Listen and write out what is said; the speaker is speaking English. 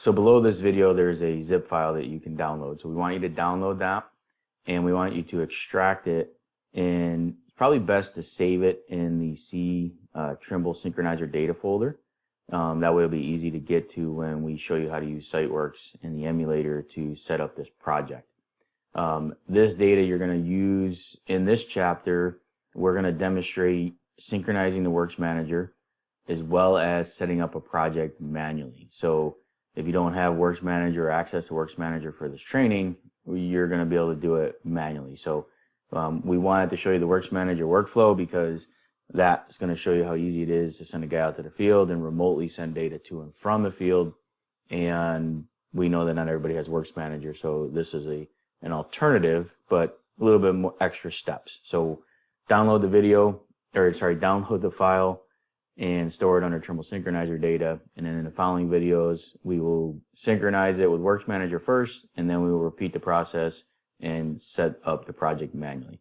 So below this video, there's a zip file that you can download. So we want you to download that, and we want you to extract it, and it's probably best to save it in the C Trimble Synchronizer data folder. That way it'll be easy to get to when we show you how to use Siteworks in the emulator to set up this project. This data you're going to use in this chapter. We're going to demonstrate synchronizing the Works Manager as well as setting up a project manually. So if you don't have Works Manager or access to Works Manager for this training, you're going to be able to do it manually. So we wanted to show you the Works Manager workflow because that's going to show you how easy it is to send a guy out to the field and remotely send data to and from the field. And we know that not everybody has Works Manager, so this is an alternative, but a little bit more extra steps. So download the file and store it under Trimble Synchronizer data. And then in the following videos, we will synchronize it with Works Manager first, and then we will repeat the process and set up the project manually.